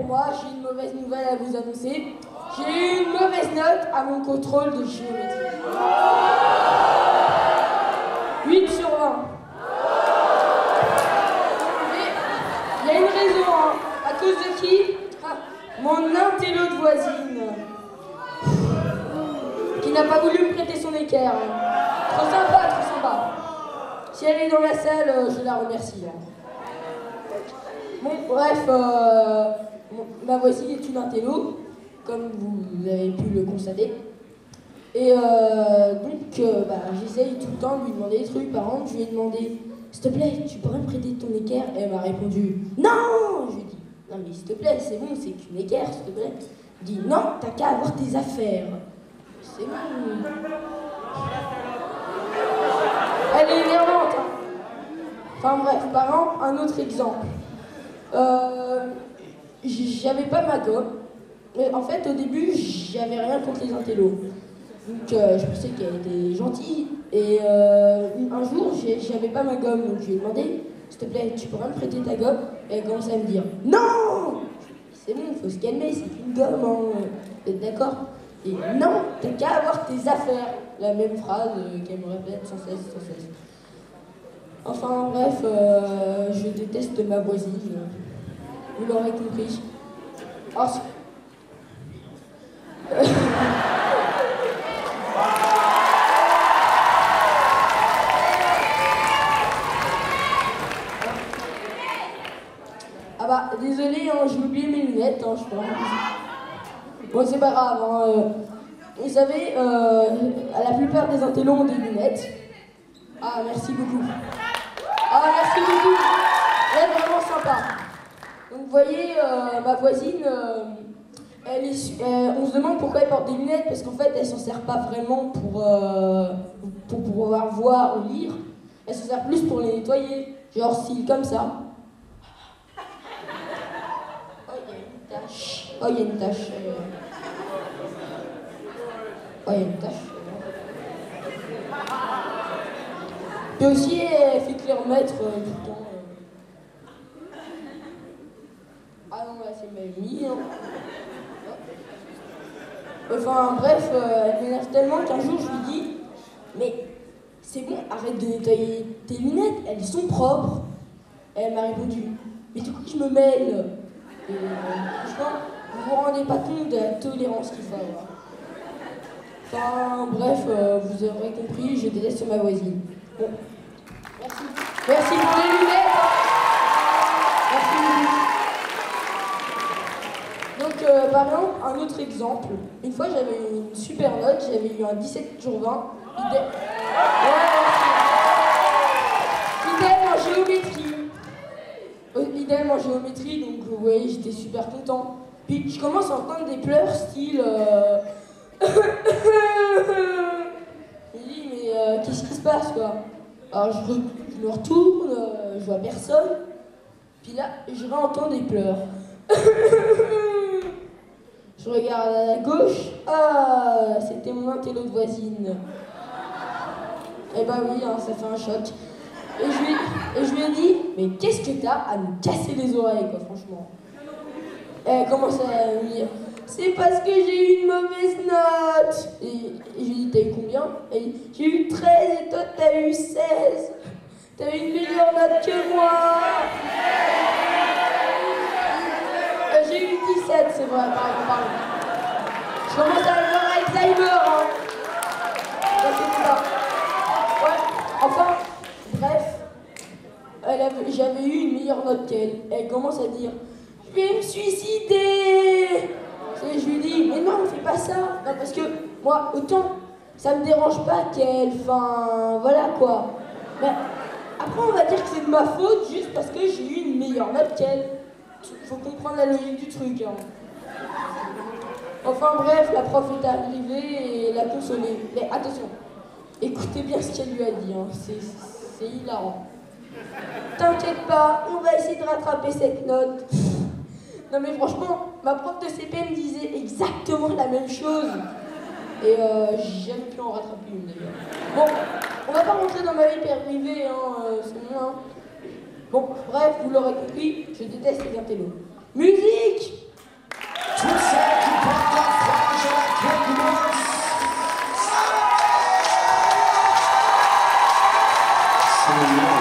moi, j'ai une mauvaise nouvelle à vous annoncer. J'ai eu une mauvaise note à mon contrôle de géométrie. 8 sur 20. Mais il y a une raison, hein. À cause de qui? Mon intello de voisine. Qui n'a pas voulu me prêter son équerre. Trop sympa, trop sympa. Si elle est dans la salle, je la remercie. Bon, bref, ma voisine est une intello, comme vous avez pu le constater. Et donc, j'essaye tout le temps de lui demander des trucs. Par exemple, je lui ai demandé, s'il te plaît, tu pourrais me prêter ton équerre? Et elle m'a répondu, non! Je lui ai dit, non mais s'il te plaît, c'est bon, c'est qu'une équerre, s'il te plaît. Je dis, non, t'as qu'à avoir tes affaires. C'est bon. Elle est énervante, hein. Enfin bref, par exemple, un autre exemple. J'avais pas ma gomme. Mais en fait, au début, j'avais rien contre les intellos. Donc, je pensais qu'elle était gentille. Et un jour, j'avais pas ma gomme. Donc, je lui ai demandé, s'il te plaît, tu pourrais me prêter ta gomme? Et elle commençait à me dire, non! C'est bon, faut se calmer, c'est qu'une gomme, hein. Vous êtes d'accord? Et non, t'as qu'à avoir tes affaires. La même phrase qu'elle me répète sans cesse, sans cesse. Enfin bref, je déteste ma voisine. Vous l'aurez compris. Oh, ah bah, désolé, hein, j'ai oublié mes lunettes, hein, je crois. Bon, c'est pas grave, hein. Vous savez, la plupart des intellos ont des lunettes. Ah, merci beaucoup. Ah, merci beaucoup. Vous êtes vraiment sympa. Donc, vous voyez, ma voisine, on se demande pourquoi elle porte des lunettes, parce qu'en fait, elle s'en sert pas vraiment pour pouvoir voir ou lire. Elle s'en sert plus pour les nettoyer. Genre, style comme ça. Oh, il y a une tache. Oh, il y a une tache. Oh, il y a une tache. Et aussi, elle fait que les remettre tout le temps. Ah non, là, c'est ma vie. Hein. Enfin, bref, elle m'énerve tellement qu'un jour, je lui dis, mais c'est bon, arrête de nettoyer tes lunettes, elles sont propres. Et elle m'a répondu, mais du coup, je me mêle. Et franchement, vous vous rendez pas compte de la tolérance qu'il faut avoir. Enfin, bref, vous aurez compris, je déteste ma voisine. Bon. Merci. Merci pour les lunettes. Merci beaucoup. Donc, par exemple, un autre exemple. Une fois, j'avais une super note, j'avais eu un 17 sur 20. Idem en géométrie. Idem en géométrie, donc vous voyez, j'étais super content. Puis je commence à entendre des pleurs style... Je me dis, mais qu'est-ce qui se passe, quoi? Alors je me retourne, je vois personne. Puis là, je réentends des pleurs. Je regarde à la gauche. Ah, c'était mon intello de voisine. Eh ben oui, hein, ça fait un choc. Et je lui ai dit, mais qu'est-ce que t'as à me casser les oreilles, quoi, franchement? Et elle commence à me dire, c'est parce que j'ai eu une mauvaise note. Et je lui ai dit, t'as eu combien? Elle dit, j'ai eu 13 et toi t'as eu 16. T'as eu une meilleure note que moi. J'ai eu 17, c'est vrai, pardon. Je commence à avoir Alzheimer, hein. C'est ça. Ouais, enfin, bref, j'avais eu une meilleure note qu'elle. Elle commence à dire, je vais me suicider. Et je lui dis, mais non, fais pas ça. Non, parce que moi, autant, ça me dérange pas qu'elle, enfin, voilà quoi. Mais après, on va dire que c'est de ma faute juste parce que j'ai eu une meilleure note qu'elle. Faut comprendre la logique du truc. Hein. Enfin bref, la prof est arrivée et l'a consolée. Mais attention, écoutez bien ce qu'elle lui a dit. Hein. C'est hilarant. T'inquiète pas, on va essayer de rattraper cette note. Non mais franchement, ma prof de CP me disait exactement la même chose. Et j'ai jamais pu en rattraper une d'ailleurs. Bon, on va pas rentrer dans ma vie privée, hein, c'est moi. Hein. Bon, bref, vous l'aurez compris, je déteste les intellos. Musique! Alexandre.